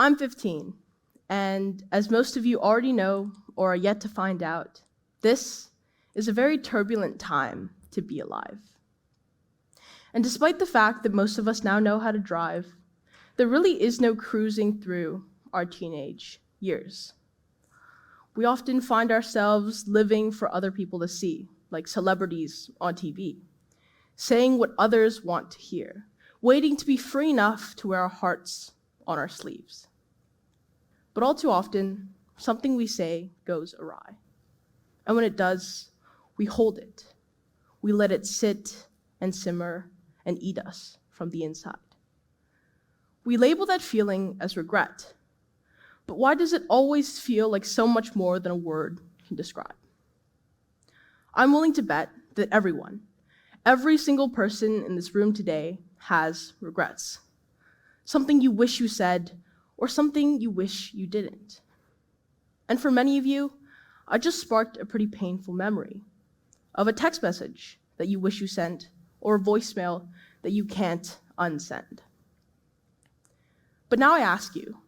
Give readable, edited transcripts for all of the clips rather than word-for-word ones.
I'm 15, and as most of you already know or are yet to find out, this is a very turbulent time to be alive. And despite the fact that most of us now know how to drive, there really is no cruising through our teenage years. We often find ourselves living for other people to see, like celebrities on TV, saying what others want to hear, waiting to be free enough to wear our hearts on our sleeves. But all too often, something we say goes awry. And when it does, we hold it. We let it sit and simmer and eat us from the inside. We label that feeling as regret. But why does it always feel like so much more than a word can describe? I'm willing to bet that everyone, every single person in this room today has regrets. Something you wish you said, or something you wish you didn't. And for many of you, I just sparked a pretty painful memory of a text message that you wish you sent, or a voicemail that you can't unsend. But now I ask you,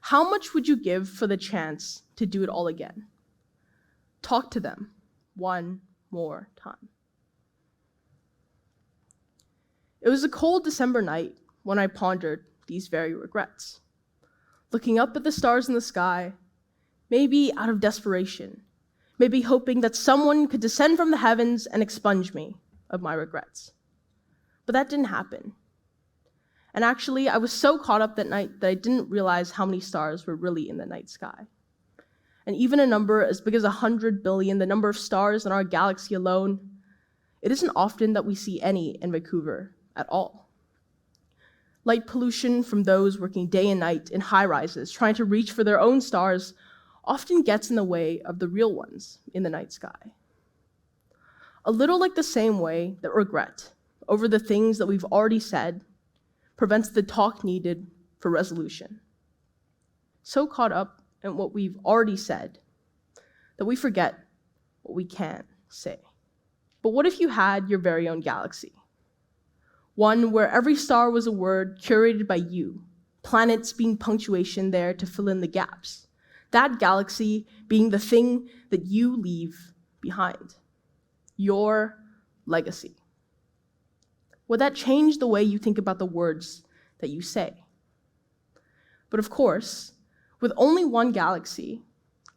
how much would you give for the chance to do it all again? Talk to them one more time. It was a cold December night when I pondered these very regrets, looking up at the stars in the sky, maybe out of desperation, maybe hoping that someone could descend from the heavens and expunge me of my regrets. But that didn't happen. And actually, I was so caught up that night that I didn't realize how many stars were really in the night sky. And even a number as big as 100 billion, the number of stars in our galaxy alone, it isn't often that we see any in Vancouver at all. Light pollution from those working day and night in high-rises, trying to reach for their own stars, often gets in the way of the real ones in the night sky. A little like the same way that regret over the things that we've already said prevents the talk needed for resolution. So caught up in what we've already said that we forget what we can't say. But what if you had your very own galaxy? One where every star was a word curated by you, planets being punctuation there to fill in the gaps. That galaxy being the thing that you leave behind, your legacy. Would that change the way you think about the words that you say? But of course, with only one galaxy,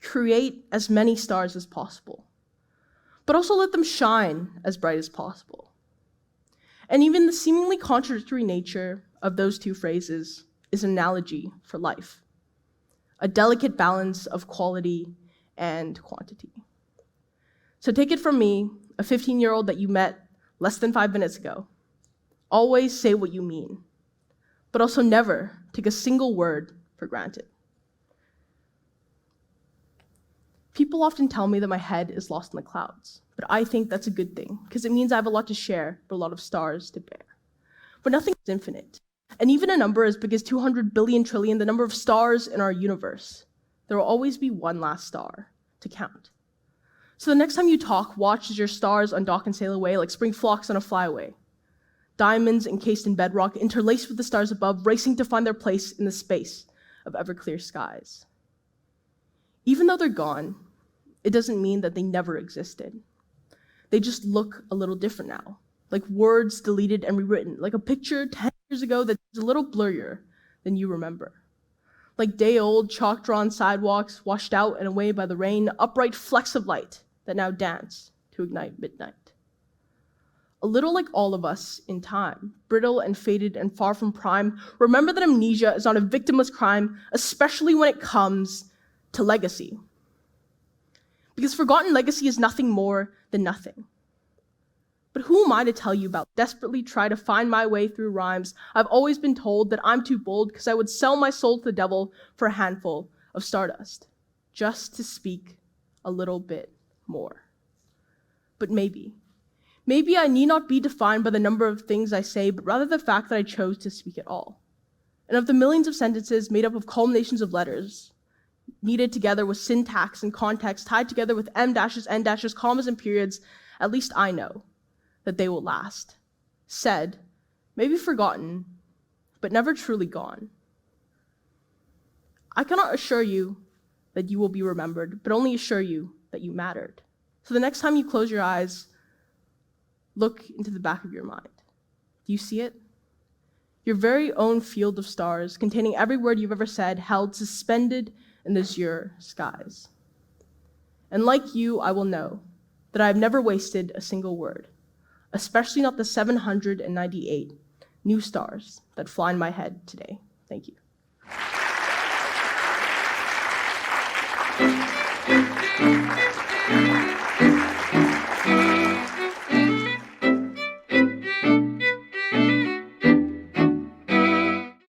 create as many stars as possible, but also let them shine as bright as possible. And even the seemingly contradictory nature of those two phrases is an analogy for life, a delicate balance of quality and quantity. So take it from me, a 15-year-old that you met less than 5 minutes ago. Always say what you mean, but also never take a single word for granted. People often tell me that my head is lost in the clouds, but I think that's a good thing, because it means I have a lot to share, but a lot of stars to bear. But nothing is infinite. And even a number as big as 200 billion trillion, the number of stars in our universe, there will always be one last star to count. So the next time you talk, watch as your stars undock and sail away like spring flocks on a flyaway. Diamonds encased in bedrock, interlaced with the stars above, racing to find their place in the space of ever-clear skies. Even though they're gone, it doesn't mean that they never existed. They just look a little different now, like words deleted and rewritten, like a picture 10 years ago that's a little blurrier than you remember. Like day-old chalk-drawn sidewalks washed out and away by the rain, upright flecks of light that now dance to ignite midnight. A little like all of us in time, brittle and faded and far from prime, remember that amnesia is not a victimless crime, especially when it comes to legacy. Because forgotten legacy is nothing more than nothing. But who am I to tell you about desperately try to find my way through rhymes? I've always been told that I'm too bold because I would sell my soul to the devil for a handful of stardust, just to speak a little bit more. But maybe I need not be defined by the number of things I say, but rather the fact that I chose to speak at all. And of the millions of sentences made up of culminations of letters, needed together with syntax and context, tied together with em dashes, n dashes, commas, and periods, at least I know that they will last. Said, maybe forgotten, but never truly gone. I cannot assure you that you will be remembered, but only assure you that you mattered. So the next time you close your eyes, look into the back of your mind. Do you see it? Your very own field of stars, containing every word you've ever said, held suspended in the azure skies. And like you, I will know that I have never wasted a single word, especially not the 798 new stars that fly in my head today. Thank you.